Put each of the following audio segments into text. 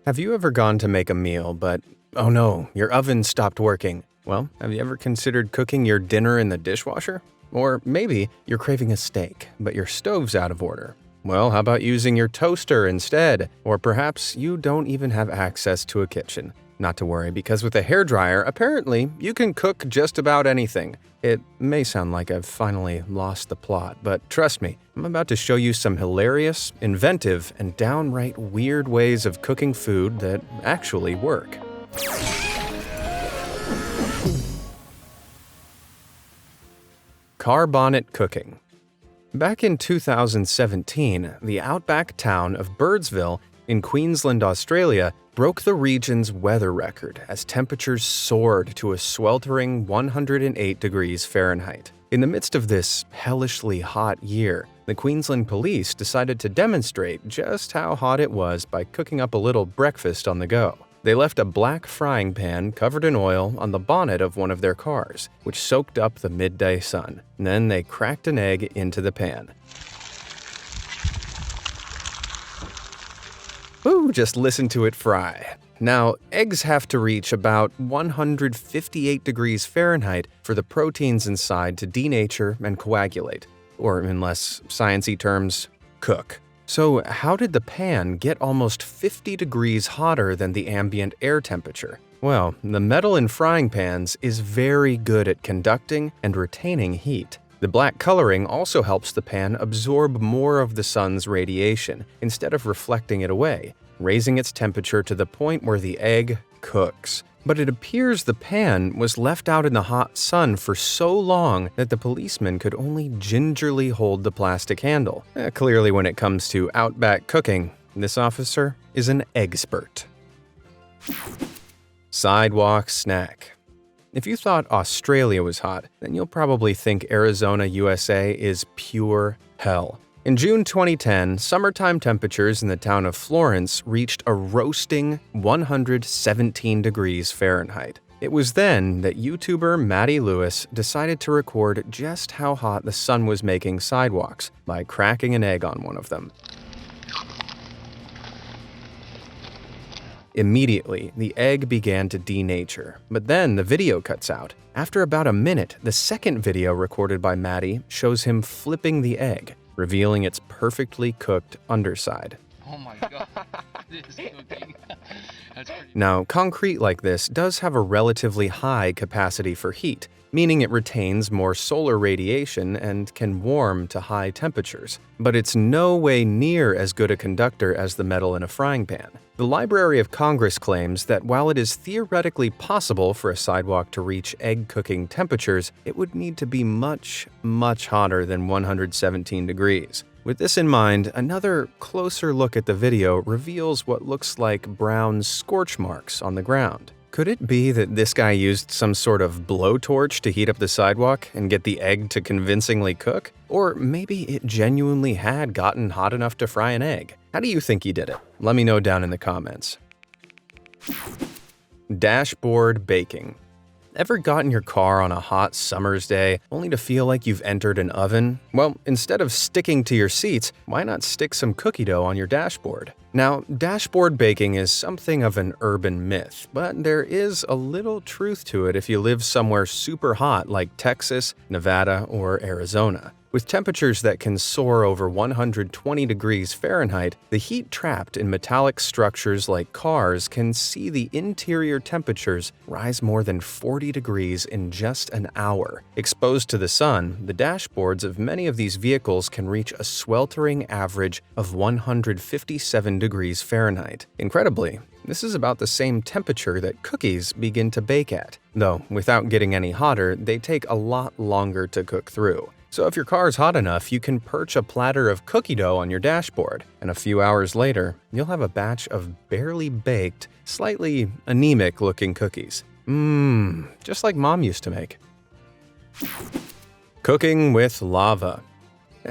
Have you ever gone to make a meal, but oh no, your oven stopped working? Well, have you ever considered cooking your dinner in the dishwasher? Or maybe you're craving a steak, but your stove's out of order. Well, how about using your toaster instead? Or perhaps you don't even have access to a kitchen. Not to worry, because with a hairdryer, apparently you can cook just about anything. It may sound like I've finally lost the plot, but trust me, I'm about to show you some hilarious, inventive, and downright weird ways of cooking food that actually work. Car bonnet cooking. Back in 2017, the outback town of Birdsville in Queensland, Australia, broke the region's weather record as temperatures soared to a sweltering 108 degrees Fahrenheit. In the midst of this hellishly hot year, the Queensland police decided to demonstrate just how hot it was by cooking up a little breakfast on the go. They left a black frying pan covered in oil on the bonnet of one of their cars, which soaked up the midday sun. Then they cracked an egg into the pan. Ooh, just listen to it fry. Now, eggs have to reach about 158 degrees Fahrenheit for the proteins inside to denature and coagulate, or in less sciencey terms, cook. So how did the pan get almost 50 degrees hotter than the ambient air temperature? Well, the metal in frying pans is very good at conducting and retaining heat. The black coloring also helps the pan absorb more of the sun's radiation instead of reflecting it away, raising its temperature to the point where the egg cooks. But it appears the pan was left out in the hot sun for so long that the policeman could only gingerly hold the plastic handle. Clearly, when it comes to outback cooking, this officer is an eggspert. Sidewalk snack. If you thought Australia was hot, then you'll probably think Arizona, USA is pure hell. In June 2010, summertime temperatures in the town of Florence reached a roasting 117 degrees Fahrenheit. It was then that YouTuber Maddie Lewis decided to record just how hot the sun was making sidewalks by cracking an egg on one of them. Immediately, the egg began to denature, but then the video cuts out. After about a minute, the second video recorded by Maddie shows him flipping the egg, revealing its perfectly cooked underside. Oh my god, it is cooking. Now, concrete like this does have a relatively high capacity for heat, meaning it retains more solar radiation and can warm to high temperatures. But it's no way near as good a conductor as the metal in a frying pan. The Library of Congress claims that while it is theoretically possible for a sidewalk to reach egg cooking temperatures, it would need to be much, much hotter than 117 degrees. With this in mind, another closer look at the video reveals what looks like brown scorch marks on the ground. Could it be that this guy used some sort of blowtorch to heat up the sidewalk and get the egg to convincingly cook? Or maybe it genuinely had gotten hot enough to fry an egg. How do you think he did it? Let me know down in the comments. Dashboard baking. Ever gotten your car on a hot summer's day only to feel like you've entered an oven? Well, instead of sticking to your seats, why not stick some cookie dough on your dashboard? Now, dashboard baking is something of an urban myth, but there is a little truth to it if you live somewhere super hot like Texas, Nevada, or Arizona. With temperatures that can soar over 120 degrees Fahrenheit, the heat trapped in metallic structures like cars can see the interior temperatures rise more than 40 degrees in just an hour. Exposed to the sun, the dashboards of many of these vehicles can reach a sweltering average of 157 degrees Fahrenheit. Incredibly, this is about the same temperature that cookies begin to bake at. Though, without getting any hotter, they take a lot longer to cook through. So if your car's hot enough, you can perch a platter of cookie dough on your dashboard, and a few hours later, you'll have a batch of barely baked, slightly anemic-looking cookies. Just like Mom used to make. Cooking with lava.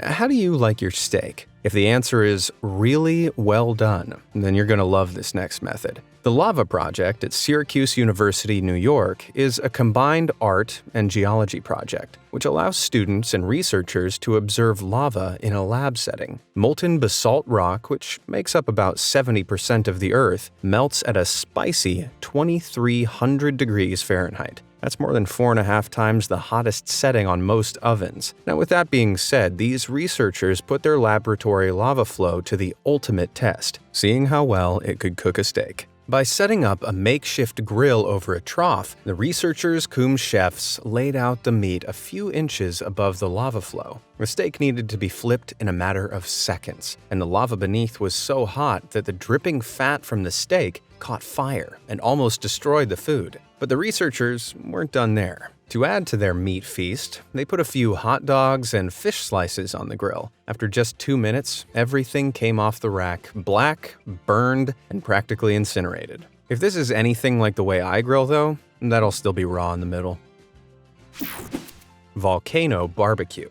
How do you like your steak? If the answer is really well done, then you're going to love this next method. The Lava Project at Syracuse University, New York, is a combined art and geology project. which allows students and researchers to observe lava in a lab setting. Molten basalt rock, which makes up about 70% of the Earth, melts at a spicy 2,300 degrees Fahrenheit. That's more than 4.5 times the hottest setting on most ovens. Now, with that being said, these researchers put their laboratory lava flow to the ultimate test, seeing how well it could cook a steak. By setting up a makeshift grill over a trough, the researchers cum chefs laid out the meat a few inches above the lava flow. The steak needed to be flipped in a matter of seconds, and the lava beneath was so hot that the dripping fat from the steak caught fire and almost destroyed the food. But the researchers weren't done there. To add to their meat feast, they put a few hot dogs and fish slices on the grill. After just 2 minutes, everything came off the rack black, burned, and practically incinerated. If this is anything like the way I grill, though, that'll still be raw in the middle. Volcano barbecue.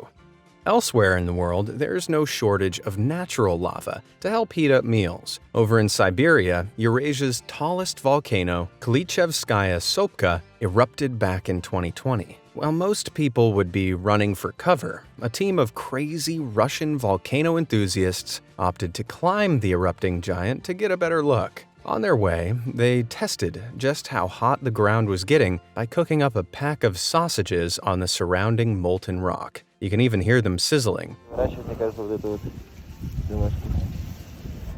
Elsewhere in the world, there's no shortage of natural lava to help heat up meals. Over in Siberia, Eurasia's tallest volcano, Klychevskaya Sopka, erupted back in 2020. While most people would be running for cover, a team of crazy Russian volcano enthusiasts opted to climb the erupting giant to get a better look. On their way, they tested just how hot the ground was getting by cooking up a pack of sausages on the surrounding molten rock. You can even hear them sizzling.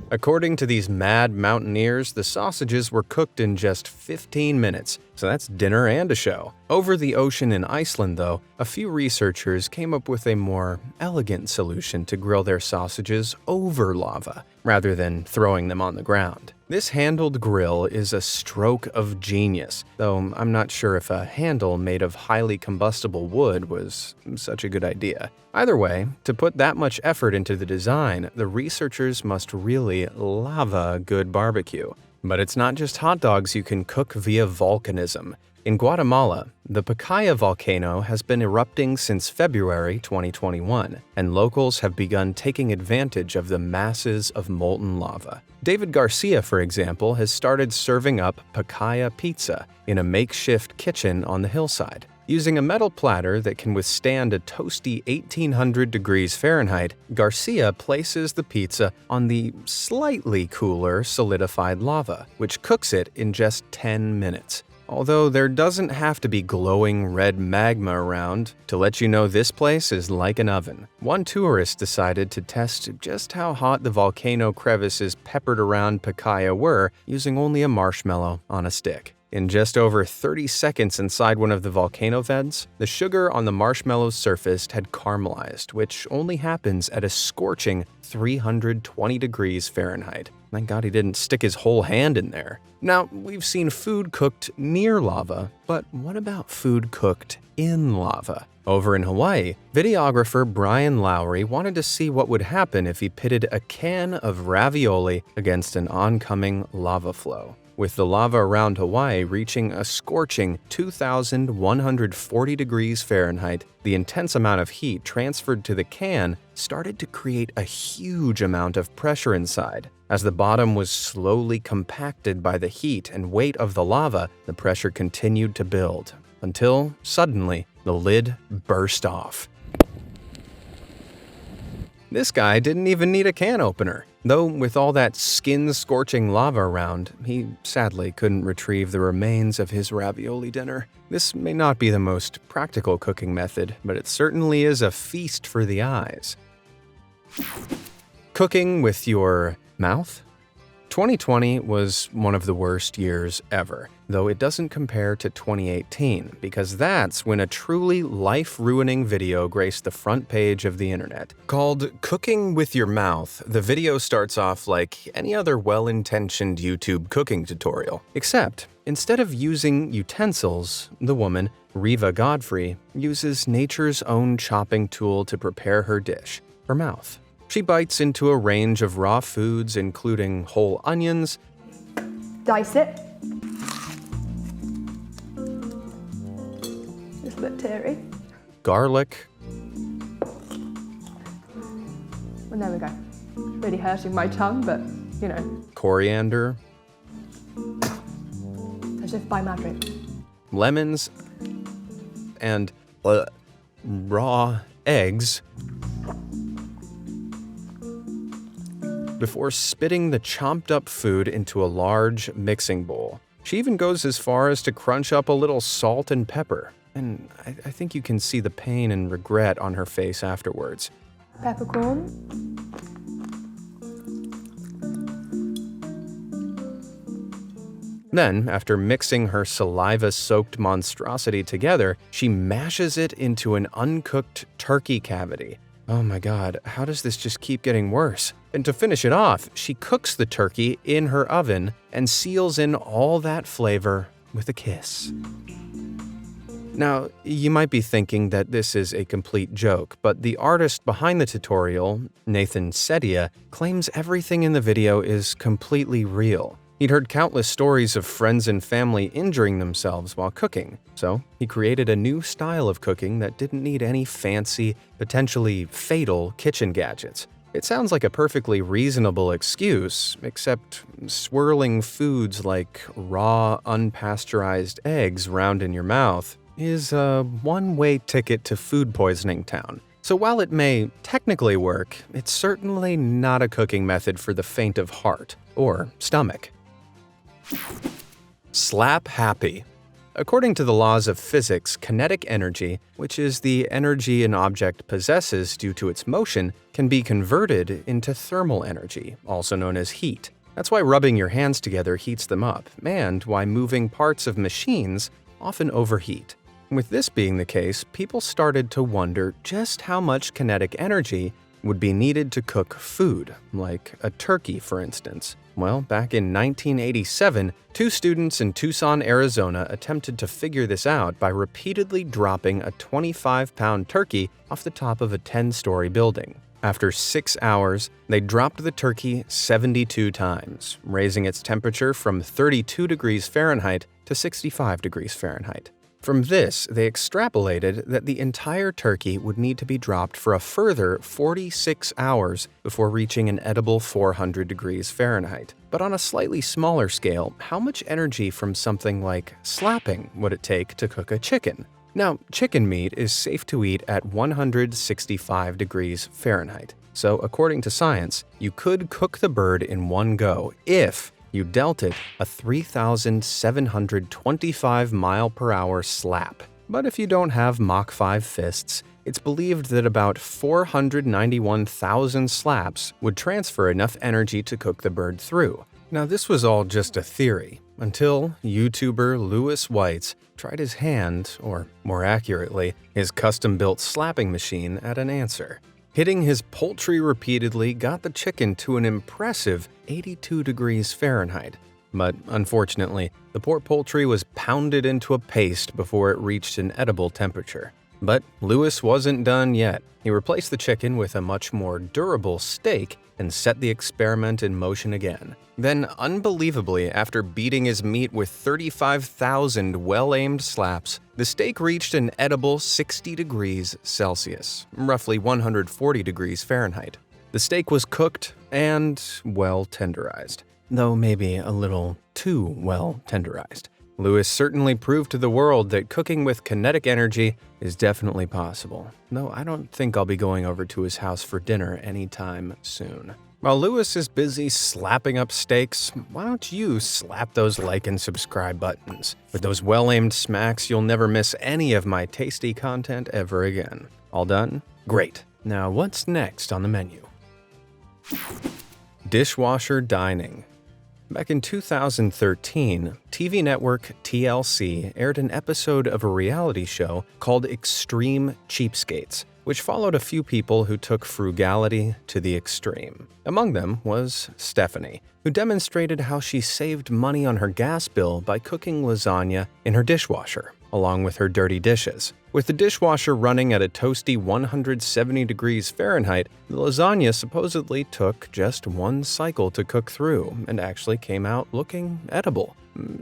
According to these mad mountaineers, the sausages were cooked in just 15 minutes, so that's dinner and a show. Over the ocean in Iceland, though, a few researchers came up with a more elegant solution to grill their sausages over lava, rather than throwing them on the ground. This handled grill is a stroke of genius, though I'm not sure if a handle made of highly combustible wood was such a good idea. Either way, to put that much effort into the design, the researchers must really lava good barbecue. But it's not just hot dogs you can cook via volcanism. In Guatemala, the Pacaya volcano has been erupting since February 2021, and locals have begun taking advantage of the masses of molten lava. David Garcia, for example, has started serving up Pacaya pizza in a makeshift kitchen on the hillside. Using a metal platter that can withstand a toasty 1,800 degrees Fahrenheit, Garcia places the pizza on the slightly cooler solidified lava, which cooks it in just 10 minutes. Although there doesn't have to be glowing red magma around to let you know this place is like an oven. One tourist decided to test just how hot the volcano crevices peppered around Pacaya were using only a marshmallow on a stick. In just over 30 seconds inside one of the volcano vents, the sugar on the marshmallow's surface had caramelized, which only happens at a scorching 320 degrees Fahrenheit. Thank God he didn't stick his whole hand in there. Now, we've seen food cooked near lava, but what about food cooked in lava? Over in Hawaii, videographer Brian Lowry wanted to see what would happen if he pitted a can of ravioli against an oncoming lava flow. With the lava around Hawaii reaching a scorching 2,140 degrees Fahrenheit, the intense amount of heat transferred to the can started to create a huge amount of pressure inside. As the bottom was slowly compacted by the heat and weight of the lava, the pressure continued to build, until suddenly the lid burst off. This guy didn't even need a can opener. Though with all that skin-scorching lava around, he sadly couldn't retrieve the remains of his ravioli dinner. This may not be the most practical cooking method, but it certainly is a feast for the eyes. Cooking with your mouth? 2020 was one of the worst years ever, though it doesn't compare to 2018, because that's when a truly life-ruining video graced the front page of the internet. Called Cooking with Your Mouth, the video starts off like any other well-intentioned YouTube cooking tutorial, except instead of using utensils, the woman, Riva Godfrey, uses nature's own chopping tool to prepare her dish, her mouth. She bites into a range of raw foods, including whole onions, dice it. Just a bit teary. garlic, And there we go. It's really hurting my tongue, but you know, coriander, as if by magic. lemons, and raw eggs before spitting the chomped up food into a large mixing bowl. She even goes as far as to crunch up a little salt and pepper, and I think you can see the pain and regret on her face afterwards. Peppercorn. Then, after mixing her saliva-soaked monstrosity together, she mashes it into an uncooked turkey cavity. Oh my god, how does this just keep getting worse? And to finish it off, she cooks the turkey in her oven and seals in all that flavor with a kiss. Now, you might be thinking that this is a complete joke, but the artist behind the tutorial, Nathan Sedia, claims everything in the video is completely real. He'd heard countless stories of friends and family injuring themselves while cooking, so he created a new style of cooking that didn't need any fancy, potentially fatal kitchen gadgets. It sounds like a perfectly reasonable excuse, except swirling foods like raw, unpasteurized eggs round in your mouth is a one-way ticket to food poisoning town. So while it may technically work, it's certainly not a cooking method for the faint of heart or stomach. Slap happy. According to the laws of physics, kinetic energy, which is the energy an object possesses due to its motion, can be converted into thermal energy, also known as heat. That's why rubbing your hands together heats them up, and why moving parts of machines often overheat. With this being the case, people started to wonder just how much kinetic energy would be needed to cook food, like a turkey, for instance. Well, back in 1987, two students in Tucson, Arizona attempted to figure this out by repeatedly dropping a 25-pound turkey off the top of a 10-story building. After 6 hours, they dropped the turkey 72 times, raising its temperature from 32 degrees Fahrenheit to 65 degrees Fahrenheit. From this, they extrapolated that the entire turkey would need to be dropped for a further 46 hours before reaching an edible 400 degrees Fahrenheit. But on a slightly smaller scale, how much energy from something like slapping would it take to cook a chicken? Now, chicken meat is safe to eat at 165 degrees Fahrenheit. So, according to science, you could cook the bird in one go if you dealt it a 3,725 mile-per-hour slap. But if you don't have Mach 5 fists, it's believed that about 491,000 slaps would transfer enough energy to cook the bird through. Now, this was all just a theory, until YouTuber Louis Whites tried his hand, or more accurately, his custom-built slapping machine at an answer. Hitting his poultry repeatedly got the chicken to an impressive 82 degrees Fahrenheit. But unfortunately, the poor poultry was pounded into a paste before it reached an edible temperature. But Louis wasn't done yet. He replaced the chicken with a much more durable steak and set the experiment in motion again. Then, unbelievably, after beating his meat with 35,000 well-aimed slaps, the steak reached an edible 60 degrees Celsius, roughly 140 degrees Fahrenheit. The steak was cooked and well tenderized, though maybe a little too well tenderized. Louis certainly proved to the world that cooking with kinetic energy is definitely possible, though I don't think I'll be going over to his house for dinner anytime soon. While Louis is busy slapping up steaks, why don't you slap those like and subscribe buttons? With those well-aimed smacks, you'll never miss any of my tasty content ever again. All done? Great. Now what's next on the menu? Dishwasher dining. Back in 2013, TV network TLC aired an episode of a reality show called Extreme Cheapskates, which followed a few people who took frugality to the extreme. Among them was Stephanie, who demonstrated how she saved money on her gas bill by cooking lasagna in her dishwasher, along with her dirty dishes. With the dishwasher running at a toasty 170 degrees Fahrenheit, the lasagna supposedly took just one cycle to cook through and actually came out looking edible.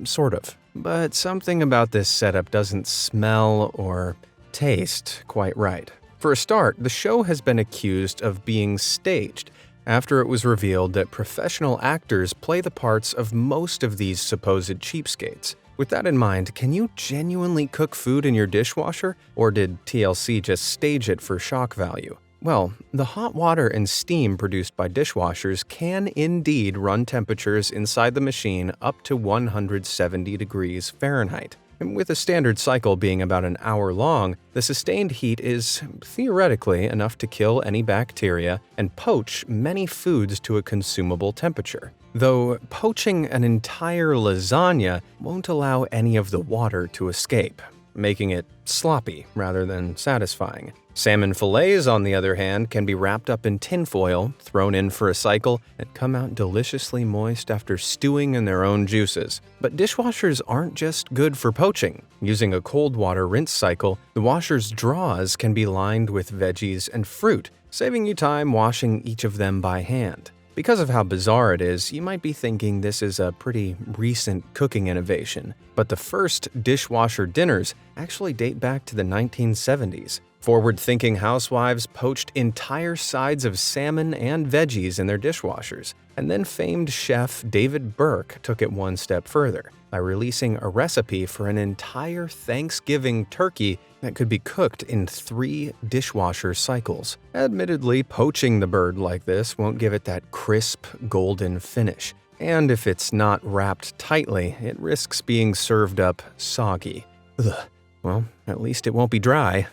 Sort of. But something about this setup doesn't smell or taste quite right. For a start, the show has been accused of being staged after it was revealed that professional actors play the parts of most of these supposed cheapskates. With that in mind, can you genuinely cook food in your dishwasher, or did TLC just stage it for shock value? Well, the hot water and steam produced by dishwashers can indeed run temperatures inside the machine up to 170 degrees Fahrenheit. And with a standard cycle being about an hour long, the sustained heat is theoretically enough to kill any bacteria and poach many foods to a consumable temperature. Though poaching an entire lasagna won't allow any of the water to escape, making it sloppy rather than satisfying. Salmon fillets, on the other hand, can be wrapped up in tinfoil, thrown in for a cycle, and come out deliciously moist after stewing in their own juices. But dishwashers aren't just good for poaching. Using a cold water rinse cycle, the washer's drawers can be lined with veggies and fruit, saving you time washing each of them by hand. Because of how bizarre it is, you might be thinking this is a pretty recent cooking innovation, but the first dishwasher dinners actually date back to the 1970s. Forward-thinking housewives poached entire sides of salmon and veggies in their dishwashers, and then famed chef David Burke took it one step further by releasing a recipe for an entire Thanksgiving turkey that could be cooked in 3 dishwasher cycles. Admittedly, poaching the bird like this won't give it that crisp, golden finish, and if it's not wrapped tightly, it risks being served up soggy. Ugh. Well, at least it won't be dry.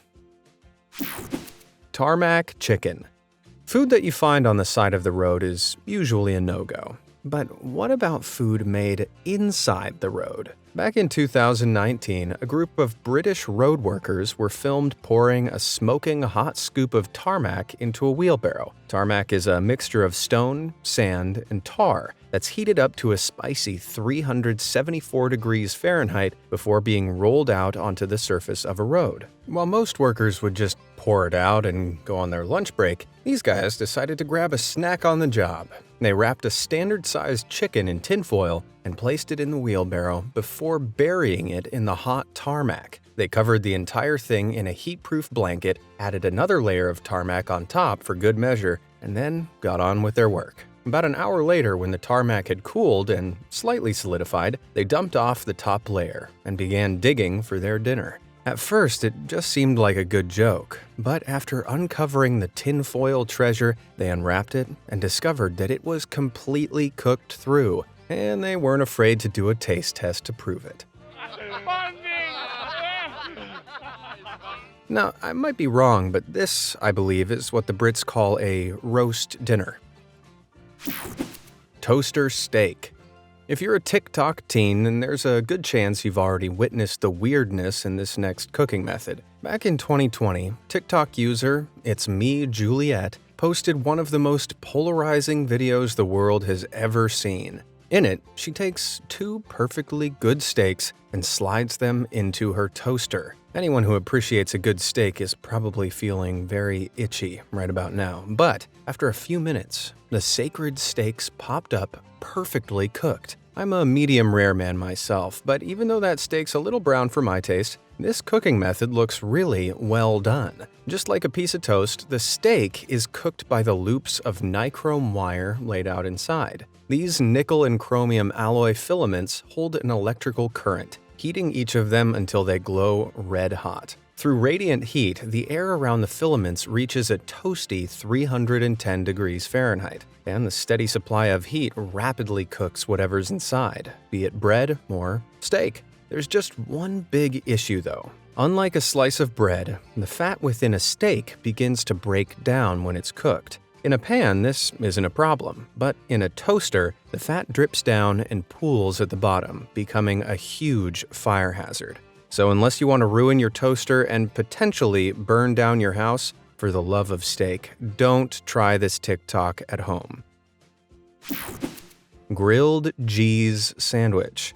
Tarmac chicken. Food that you find on the side of the road is usually a no-go. But what about food made inside the road? Back in 2019, a group of British road workers were filmed pouring a smoking hot scoop of tarmac into a wheelbarrow. Tarmac is a mixture of stone, sand, and tar that's heated up to a spicy 374 degrees Fahrenheit before being rolled out onto the surface of a road. While most workers would just pour it out and go on their lunch break, these guys decided to grab a snack on the job. They wrapped a standard-sized chicken in tinfoil and placed it in the wheelbarrow before burying it in the hot tarmac. They covered the entire thing in a heat-proof blanket, added another layer of tarmac on top for good measure, and then got on with their work. About an hour later, when the tarmac had cooled and slightly solidified, they dumped off the top layer and began digging for their dinner. At first, it just seemed like a good joke, but after uncovering the tinfoil treasure, they unwrapped it and discovered that it was completely cooked through, and they weren't afraid to do a taste test to prove it. Now, I might be wrong, but this, I believe, is what the Brits call a roast dinner. Toaster steak. If you're a TikTok teen, then there's a good chance you've already witnessed the weirdness in this next cooking method. Back in 2020, TikTok user It's Me Juliet posted one of the most polarizing videos the world has ever seen. In it, she takes 2 perfectly good steaks and slides them into her toaster. Anyone who appreciates a good steak is probably feeling very itchy right about now. But after a few minutes, the sacred steaks popped up perfectly cooked. I'm a medium rare man myself, but even though that steak's a little brown for my taste, this cooking method looks really well done. Just like a piece of toast, the steak is cooked by the loops of nichrome wire laid out inside. These nickel and chromium alloy filaments hold an electrical current, heating each of them until they glow red hot. Through radiant heat, the air around the filaments reaches a toasty 310 degrees Fahrenheit, and the steady supply of heat rapidly cooks whatever's inside, be it bread or steak. There's just one big issue though. Unlike a slice of bread, the fat within a steak begins to break down when it's cooked. In a pan, this isn't a problem, but in a toaster, the fat drips down and pools at the bottom, becoming a huge fire hazard. So unless you want to ruin your toaster and potentially burn down your house, for the love of steak, don't try this TikTok at home. Grilled cheese sandwich.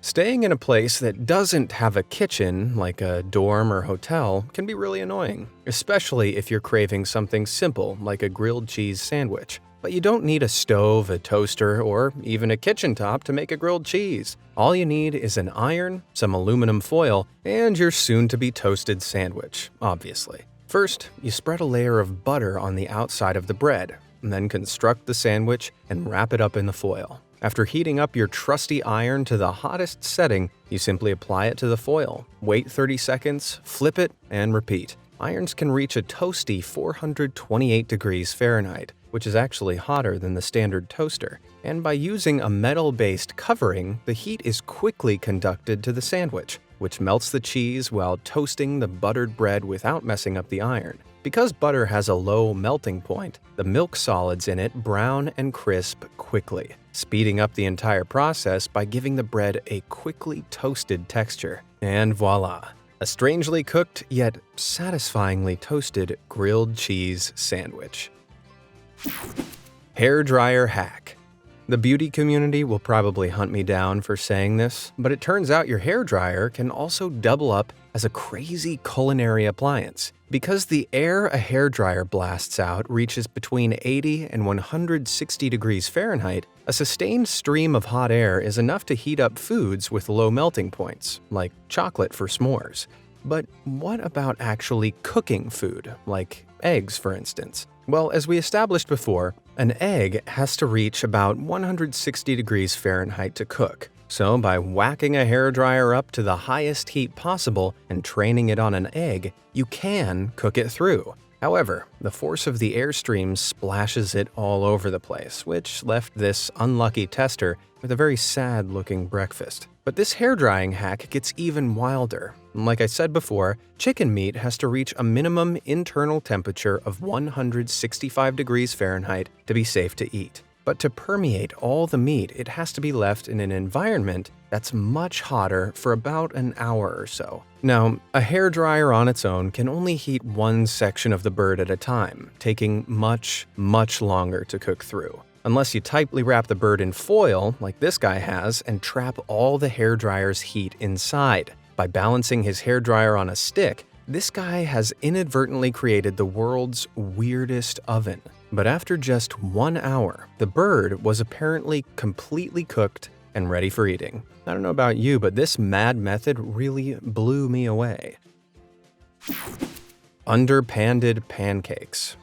Staying in a place that doesn't have a kitchen, like a dorm or hotel, can be really annoying, especially if you're craving something simple like a grilled cheese sandwich. But you don't need a stove, a toaster, or even a kitchen top to make a grilled cheese. All you need is an iron, some aluminum foil, and your soon-to-be toasted sandwich, obviously. First, you spread a layer of butter on the outside of the bread, and then construct the sandwich and wrap it up in the foil. After heating up your trusty iron to the hottest setting, you simply apply it to the foil, wait 30 seconds, flip it, and repeat. Irons can reach a toasty 428 degrees Fahrenheit, which is actually hotter than the standard toaster. And by using a metal-based covering, the heat is quickly conducted to the sandwich, which melts the cheese while toasting the buttered bread without messing up the iron. Because butter has a low melting point, the milk solids in it brown and crisp quickly, speeding up the entire process by giving the bread a quickly toasted texture. And voila! A strangely cooked yet satisfyingly toasted grilled cheese sandwich. Hairdryer hack. The beauty community will probably hunt me down for saying this, but it turns out your hairdryer can also double up as a crazy culinary appliance. Because the air a hairdryer blasts out reaches between 80 and 160 degrees Fahrenheit, a sustained stream of hot air is enough to heat up foods with low melting points, like chocolate for s'mores. But what about actually cooking food, like eggs for instance? Well, as we established before, an egg has to reach about 160 degrees Fahrenheit to cook. So by whacking a hairdryer up to the highest heat possible and training it on an egg, you can cook it through. However, the force of the airstream splashes it all over the place, which left this unlucky tester with a very sad-looking breakfast. But this hairdrying hack gets even wilder. Like I said before, chicken meat has to reach a minimum internal temperature of 165 degrees Fahrenheit to be safe to eat. But to permeate all the meat, it has to be left in an environment that's much hotter for about an hour or so. Now, a hairdryer on its own can only heat one section of the bird at a time, taking much, much longer to cook through. Unless you tightly wrap the bird in foil, like this guy has, and trap all the hairdryer's heat inside. By balancing his hairdryer on a stick, this guy has inadvertently created the world's weirdest oven. But after just 1 hour, the bird was apparently completely cooked and ready for eating. I don't know about you, but this mad method really blew me away. Underpanned pancakes.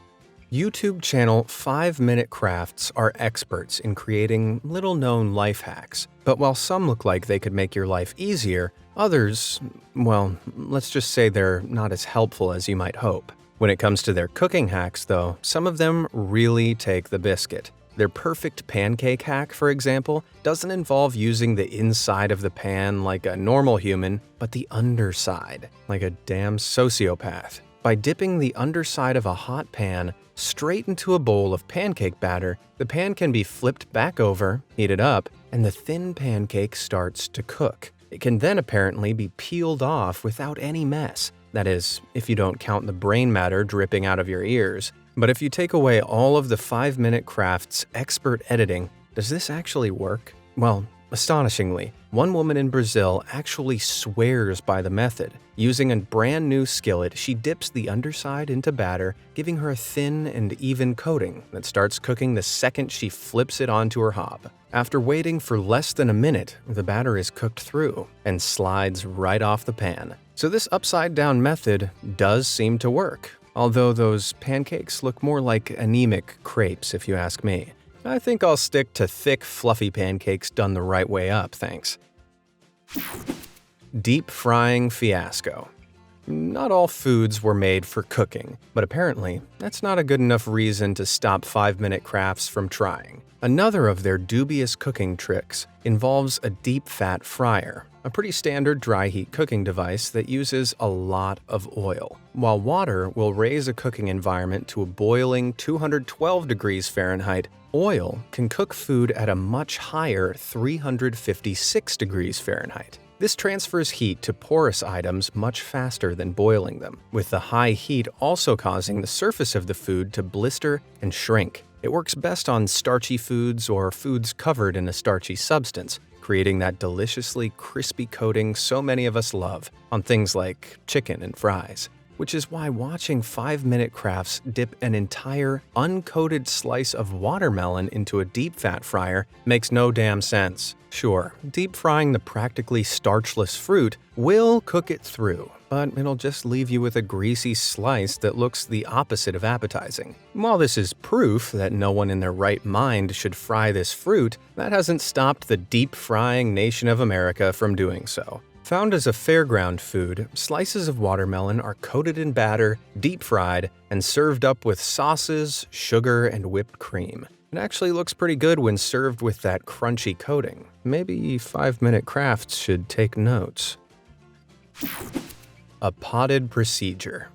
YouTube channel 5-Minute Crafts are experts in creating little-known life hacks. But while some look like they could make your life easier, others, well, let's just say they're not as helpful as you might hope. When it comes to their cooking hacks, though, some of them really take the biscuit. Their perfect pancake hack, for example, doesn't involve using the inside of the pan like a normal human, but the underside, like a damn sociopath. By dipping the underside of a hot pan straight into a bowl of pancake batter, the pan can be flipped back over, heated up, and the thin pancake starts to cook. It can then apparently be peeled off without any mess. That is, if you don't count the brain matter dripping out of your ears. But if you take away all of the 5-Minute Crafts' expert editing, does this actually work? Well, astonishingly, one woman in Brazil actually swears by the method. Using a brand new skillet, she dips the underside into batter, giving her a thin and even coating that starts cooking the second she flips it onto her hob. After waiting for less than a minute, the batter is cooked through and slides right off the pan. So this upside-down method does seem to work, although those pancakes look more like anemic crepes if you ask me. I think I'll stick to thick, fluffy pancakes done the right way up, thanks. Deep frying fiasco. Not all foods were made for cooking, but apparently that's not a good enough reason to stop 5-Minute Crafts from trying. Another of their dubious cooking tricks involves a deep fat fryer, a pretty standard dry heat cooking device that uses a lot of oil. While water will raise a cooking environment to a boiling 212 degrees Fahrenheit, oil can cook food at a much higher 356 degrees Fahrenheit. This transfers heat to porous items much faster than boiling them, with the high heat also causing the surface of the food to blister and shrink. It works best on starchy foods or foods covered in a starchy substance, creating that deliciously crispy coating so many of us love on things like chicken and fries. which is why watching 5-minute crafts dip an entire uncoated slice of watermelon into a deep fat fryer makes no damn sense. Sure, deep frying the practically starchless fruit will cook it through, but it'll just leave you with a greasy slice that looks the opposite of appetizing. While this is proof that no one in their right mind should fry this fruit, that hasn't stopped the deep frying nation of America from doing so. Found as a fairground food, slices of watermelon are coated in batter, deep fried, and served up with sauces, sugar, and whipped cream. It actually looks pretty good when served with that crunchy coating. Maybe 5-minute crafts should take notes. A potted procedure.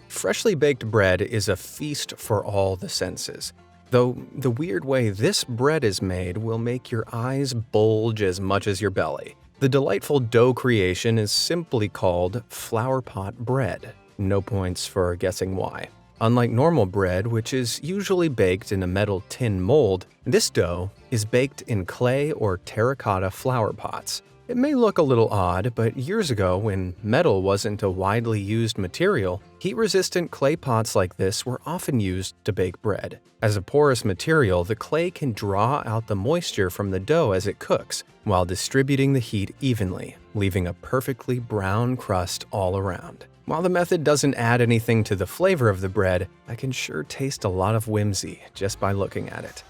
Freshly baked bread is a feast for all the senses. Though the weird way this bread is made will make your eyes bulge as much as your belly. The delightful dough creation is simply called flower pot bread. No points for guessing why. Unlike normal bread, which is usually baked in a metal tin mold, this dough is baked in clay or terracotta flower pots. It may look a little odd, but years ago, when metal wasn't a widely used material, heat-resistant clay pots like this were often used to bake bread. As a porous material, the clay can draw out the moisture from the dough as it cooks, while distributing the heat evenly, leaving a perfectly brown crust all around. While the method doesn't add anything to the flavor of the bread, I can sure taste a lot of whimsy just by looking at it.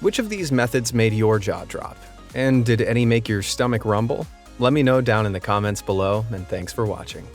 Which of these methods made your jaw drop? And did any make your stomach rumble? Let me know down in the comments below, and thanks for watching.